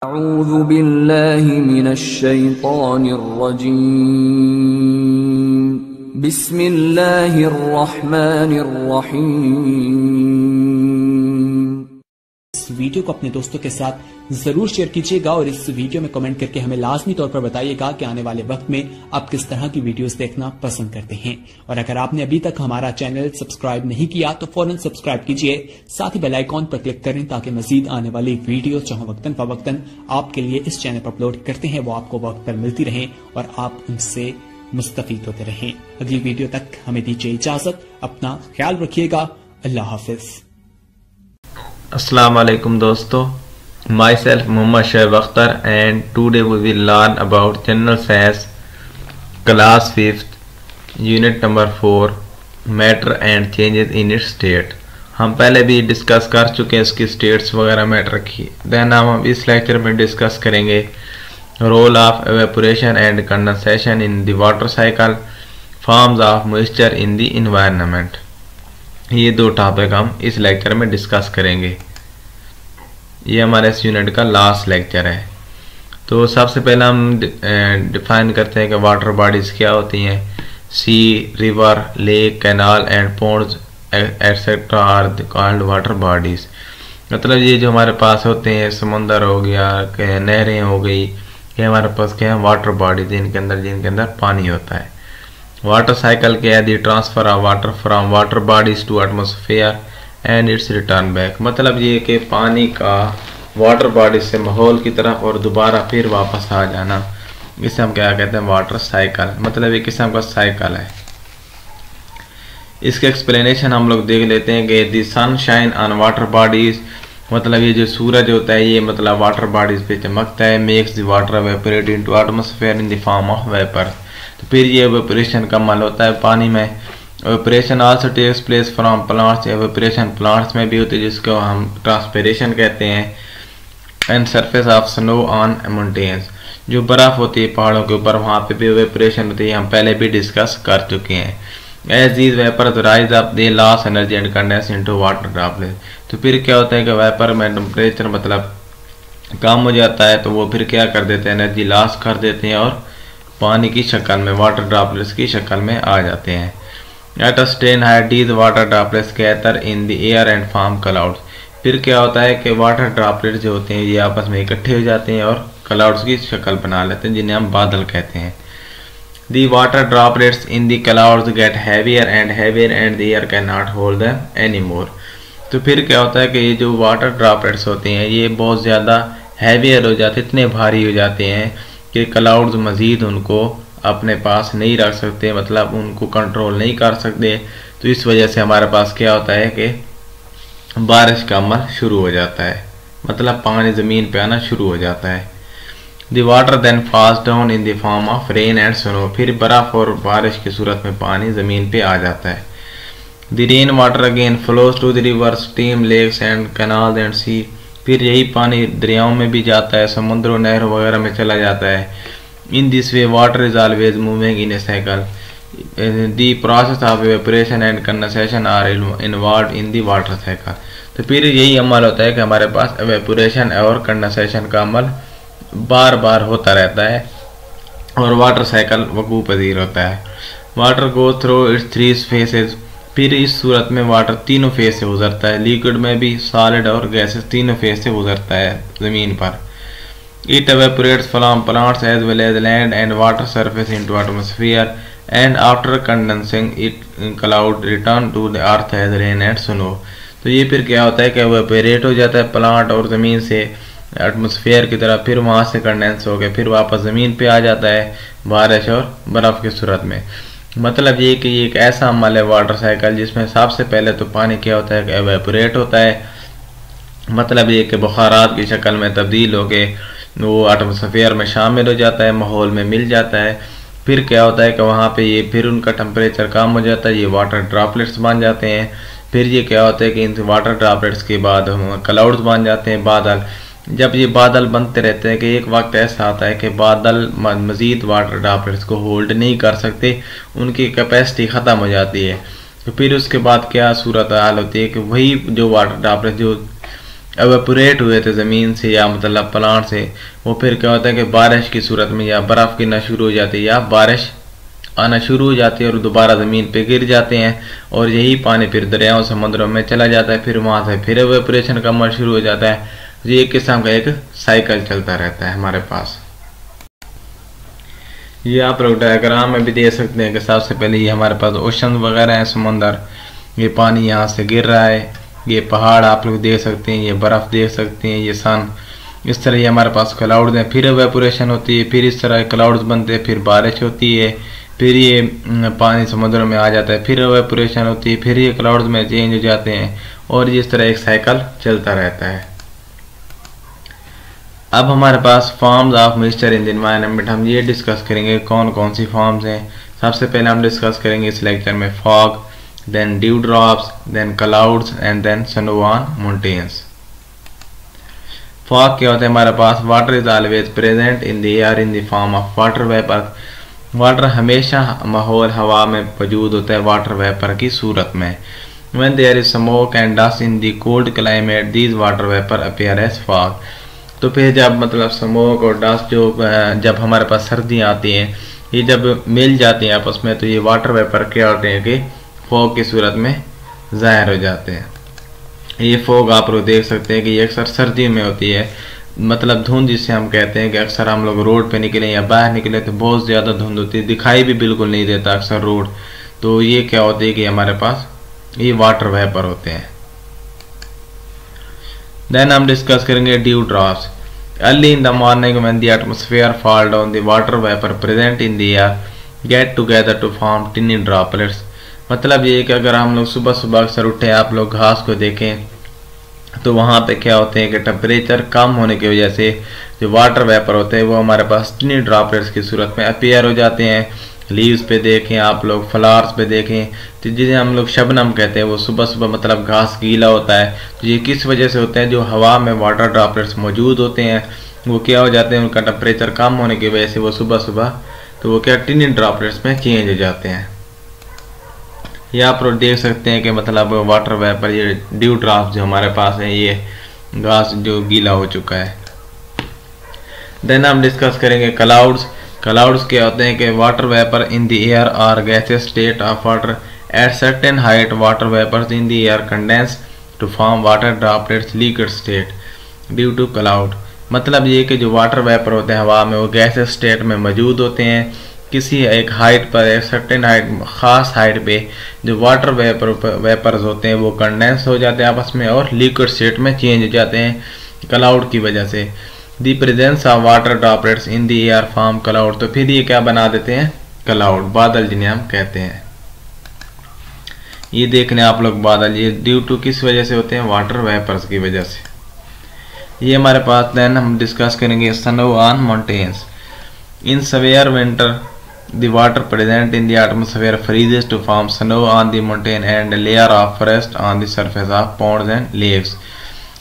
अऊज़ु बिल्लाहि मिनश्शैतानिर्रजीम बिस्मिल्लाहिर्रहमानिर्रहीम। इस वीडियो को अपने दोस्तों के साथ जरूर शेयर कीजिएगा और इस वीडियो में कमेंट करके हमें लाजमी तौर पर बताइएगा कि आने वाले वक्त में आप किस तरह की वीडियोस देखना पसंद करते हैं। और अगर आपने अभी तक हमारा चैनल सब्सक्राइब नहीं किया तो फौरन सब्सक्राइब कीजिए, साथ ही बेल आइकॉन पर क्लिक करें ताकि मजीद आने वाली वीडियो जहां वक्तन फवक्तन आपके लिए इस चैनल पर अपलोड करते हैं वो आपको वक्त पर मिलती रहे और आप उनसे मुस्तफीद होते रहें। अगली वीडियो तक हमें दीजिए इजाजत, अपना ख्याल रखिएगा, अल्लाह हाफिज। Assalamu alaikum दोस्तों, myself Muhammad Shoaib Akhtar and today we will learn about General Science Class 5th Unit number 4 Matter and Changes in its State। हम पहले भी डिस्कस कर चुके हैं इसकी स्टेट्स वगैरह मैटर की। देन हम इस लेक्चर में डिस्कस करेंगे role of evaporation and condensation in the water cycle, forms of moisture in the environment. ये दो टॉपिक हम इस लेक्चर में डिस्कस करेंगे। ये हमारे इस यूनिट का लास्ट लेक्चर है। तो सबसे पहले हम डिफाइन करते हैं कि वाटर बॉडीज क्या होती हैं। Sea, river, lake, canal and ponds etcetera are called water bodies. मतलब ये जो हमारे पास होते हैं, समुंदर हो गया, नहरें हो गई, ये हमारे पास क्या है, वाटर बॉडीज जिनके अंदर पानी होता है। वाटर साइकिल क्या है, the transfer of water from water bodies to atmosphere and its return back. मतलब ये कि पानी का वाटर बॉडीज से माहौल की तरफ और दोबारा फिर वापस आ जाना, इसे हम क्या कहते हैं, वाटर साइकिल। मतलब एक किस्म का साइकिल है। इसके एक्सप्लेनेशन हम लोग देख लेते हैं कि the sun shine on water bodies, मतलब ये जो सूरज होता है ये मतलब वाटर बॉडीज पे चमकता है। Makes the water evaporate into atmosphere in the form of vapour. तो फिर ये एवेपोरेशन का अमल होता है पानी में। Evaporation also takes place from plants. Evaporation plants में भी होती है जिसको हम ट्रांसपिरेशन कहते हैं। And surface of snow on mountains, जो बर्फ होती है पहाड़ों के ऊपर, वहाँ पे भी एवेपोरेशन होती है। हम पहले भी डिस्कस कर चुके हैं। As these vapour rise up they loss energy and condense into water droplet. तो फिर क्या होता है कि वेपर में टेम्परेचर मतलब कम हो जाता है तो वो फिर क्या कर देते हैं, एनर्जी लॉस कर देते हैं और पानी की शक्ल में, वाटर ड्रॉपलेट्स की शक्ल में आ जाते हैं। At a certain height these water droplets gather in the air and form clouds. फिर क्या होता है कि वाटर ड्रॉपलेट्स जो होते हैं ये आपस में इकट्ठे हो जाते हैं और क्लाउड्स की शक्ल बना लेते हैं जिन्हें हम बादल कहते हैं। The water droplets in the clouds get heavier and the air can not hold them any more. तो फिर क्या होता है कि ये जो वाटर ड्रॉपलेट्स होते हैं ये बहुत ज़्यादा हैवियर हो जाते हैं, इतने भारी हो जाते हैं कि क्लाउड्स मज़ीद उनको अपने पास नहीं रख सकते, मतलब उनको कंट्रोल नहीं कर सकते। तो इस वजह से हमारे पास क्या होता है कि बारिश का अमल शुरू हो जाता है, मतलब पानी ज़मीन पे आना शुरू हो जाता है। The water then falls down in the form of rain and snow. फिर बर्फ़ और बारिश की सूरत में पानी ज़मीन पे आ जाता है। The rain water again flows to the river, stream, lakes and canal and sea. फिर यही पानी दरियाओं में भी जाता है, समुद्रों, नहरों वगैरह में चला जाता है। In this way water is always moving in a cycle. The process of evaporation and condensation are involve in the water cycle. तो फिर यही अमल होता है कि हमारे पास एवेपोरेशन और कंडेंसेशन का अमल बार बार होता रहता है और वाटर साइकिल वकूअ पजीर होता है। Water go through it's three faces. फिर इस सूरत में वाटर तीनों फेज से गुजरता है, लिक्विड में भी, सॉलिड और गैसेस, तीनों फेज से गुजरता है ज़मीन पर। It evaporates from plants as well as land and water surface into atmosphere and after condensing it cloud return to the earth as rain and snow. तो ये फिर क्या होता है कि एवेपोरेट हो जाता है प्लांट और ज़मीन से एटमॉस्फेयर की तरफ, फिर वहाँ से कंडेंस हो गया, फिर वापस ज़मीन पे आ जाता है बारिश और बर्फ़ की सूरत में। मतलब ये कि ये एक ऐसा अमल है वाटर साइकिल जिसमें सबसे पहले तो पानी क्या होता है कि एवेपोरेट होता है, मतलब ये कि बुखारात की शक्ल में तब्दील होके वो एटमॉस्फेयर में शामिल हो जाता है, माहौल में मिल जाता है। फिर क्या होता है कि वहाँ पे ये फिर उनका टेम्परेचर कम हो जाता है, ये वाटर ड्रॉपलेट्स बन जाते हैं। फिर ये क्या होता है कि इन वाटर ड्रॉपलेट्स के बाद क्लाउड्स बन जाते हैं, बादल। जब ये बादल बनते रहते हैं कि एक वक्त ऐसा आता है कि बादल मज़ीद वाटर ड्रॉपलेट्स को होल्ड नहीं कर सकते, उनकी कैपेसिटी ख़त्म हो जाती है। तो फिर उसके बाद क्या सूरत हाल होती है कि वही जो वाटर ड्रॉपलेट्स जो एवेपोरेट हुए थे ज़मीन से या मतलब प्लांट से, वो फिर क्या होता है कि बारिश की सूरत में या बर्फ़ गिरना शुरू हो जाती है या बारिश आना शुरू हो जाती है और दोबारा ज़मीन पे गिर जाते हैं, और यही पानी फिर दरियाओं समुद्रों में चला जाता है, फिर वहाँ से फिर एवेपोरेशन का अमल शुरू हो जाता है। ये एक किस्म का एक साइकिल चलता रहता है हमारे पास। ये आप लोग डायग्राम में भी देख सकते हैं कि सबसे पहले ये हमारे पास ओशन वगैरह है, समुंदर, ये पानी यहाँ से गिर रहा है, ये पहाड़ आप लोग देख सकते हैं, ये बर्फ़ देख सकते हैं, ये सन, इस तरह ये हमारे पास क्लाउड्स हैं, फिर एवेपोरेशन होती है, फिर इस तरह क्लाउड्स बनते हैं, फिर बारिश होती है, फिर ये पानी समुद्र में आ जाता है, फिर एवेपोरेशन होती है, फिर ये क्लाउड्स में चेंज हो जाते हैं, और इस तरह एक साइकिल चलता रहता है। अब हमारे पास forms of moisture in the environment, हम ये डिस्कस करेंगे कौन कौन सी फॉर्म्स हैं। सबसे पहले हम डिस्कस करेंगे इस लेक्चर में fog, then dew drops, then clouds and then snow on mountains. Fog क्या होता है हमारे पास, water is always present in the air in the form of water vapour. Water हमेशा माहौल हवा में मौजूद होता है वाटर वेपर की सूरत में। When there is smoke and dust in the cold climate, these water vapor appear as fog. तो फिर जब मतलब स्मोक और डस्ट जो जब हमारे पास सर्दियाँ आती हैं, ये जब मिल जाती हैं आपस में, तो ये वाटर वेपर क्या होते हैं कि फॉग की सूरत में ज़ाहिर हो जाते हैं। ये फॉग आप लोग देख सकते हैं कि ये अक्सर सर्दियों में होती है, मतलब धुंध जिसे हम कहते हैं कि अक्सर हम लोग रोड पे निकले या बाहर निकले तो बहुत ज़्यादा धुंध होती है, दिखाई भी बिल्कुल नहीं देता अक्सर रोड। तो ये क्या होती है कि हमारे पास ये वाटर वेपर होते हैं। देन हम डिस्कस करेंगे dew drops. Early in the morning when the atmosphere fall down, the water vapour present in the air get together to form tiny droplets. मतलब ये कि अगर हम लोग सुबह सुबह अक्सर उठे, आप लोग घास को देखें तो वहाँ पे क्या होते हैं कि टेम्परेचर कम होने की वजह से जो वाटर वेपर होते हैं वो हमारे पास टिनी ड्रॉपलेट्स की सूरत में अपीयर हो जाते हैं। लीव्स पे देखें आप लोग, फ्लावर्स पे देखें, तो जिन्हें हम लोग शबनम कहते हैं, वो सुबह सुबह मतलब घास गीला होता है, तो ये किस वजह से होते हैं, जो हवा में वाटर ड्रॉपलेट्स मौजूद होते हैं वो क्या हो जाते हैं, उनका टेम्परेचर कम होने की वजह से वो सुबह सुबह तो वो क्या टिनी ड्रॉपलेट्स में चेंज हो जाते हैं। ये आप लोग देख सकते हैं कि मतलब वाटर वेपर, ये ड्यू ड्रॉप जो हमारे पास है, ये घास जो गीला हो चुका है। देन हम डिस्कस करेंगे क्लाउड्स। क्लाउड्स क्या होते हैं कि water vapour in the air are gaseous state of water at certain height, water vapours in the air condense to form water droplets liquid state due to cloud. मतलब ये कि जो water vapour होते हैं हवा में वो गैसेस स्टेट में मौजूद होते हैं, किसी एक हाइट पर, एक सर्टेन हाइट, ख़ास हाइट पे जो वाटर वेपर्स होते हैं वो कंडेंस हो जाते हैं आपस में और लिक्विड स्टेट में चेंज हो जाते हैं क्लाउड की वजह से। The presence of water droplets in the air form cloud, तो फिर ये क्या बना देते हैं, क्लाउड, बादल जिन्हें हम कहते हैं। ये देख लें आप लोग बादल, ये ड्यू टू किस वजह से होते हैं, वाटर वेपर्स की वजह से। ये हमारे पास देन हम डिस्कस करेंगे snow on mountains. In severe winter the water present in the atmosphere freezes to form snow on the mountain and a layer of frost on the surface of ponds and lakes.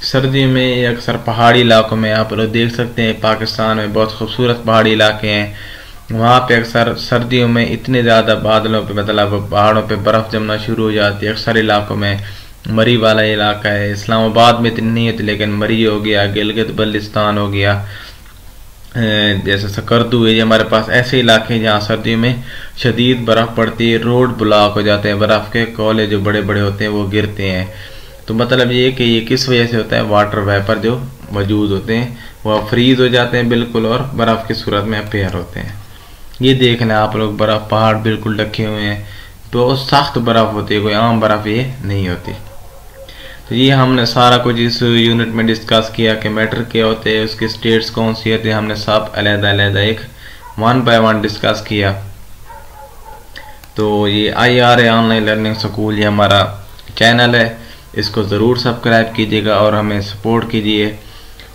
सर्दियों में अक्सर पहाड़ी इलाकों में आप लोग देख सकते हैं, पाकिस्तान में बहुत खूबसूरत पहाड़ी इलाके हैं, वहाँ पे अक्सर सर्दियों में इतने ज़्यादा बादलों पे मतलब पहाड़ों पे बर्फ़ जमना शुरू हो जाती है। अक्सर इलाकों में मरी वाला इलाका है, इस्लामाबाद में इतनी नहीं होती, लेकिन मरी हो गया, गिलगित बल्तिस्तान हो गया, जैसे सकरदू है, ये हमारे पास ऐसे इलाके हैं जहाँ सर्दियों में शदीद बर्फ़ पड़ती है, रोड ब्लॉक हो जाते हैं, बर्फ़ के कोले जो बड़े बड़े होते हैं वो गिरते हैं। तो मतलब ये कि ये किस वजह से होता है, वाटर वेपर जो मौजूद होते हैं वो फ्रीज हो जाते हैं बिल्कुल और बर्फ़ की सूरत में अपीयर होते हैं। ये देख लें आप लोग, बर्फ़ पहाड़ बिल्कुल ढके हुए हैं, बहुत सख्त बर्फ़ होती है, कोई आम बर्फ़ ये नहीं होती। तो ये हमने सारा कुछ इस यूनिट में डिस्कस किया कि मैटर क्या होते हैं, उसके स्टेट्स कौन सी होती है, हमने सब अलग-अलग एक 1 बाय 1 डिस्कस किया। तो ये IRA ऑनलाइन लर्निंग स्कूल ये हमारा चैनल है, इसको ज़रूर सब्सक्राइब कीजिएगा और हमें सपोर्ट कीजिए।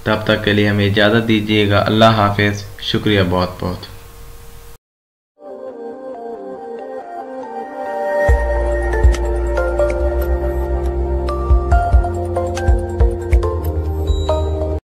तब तक के लिए हमें इजाज़त दीजिएगा। अल्लाह हाफिज़, शुक्रिया बहुत बहुत।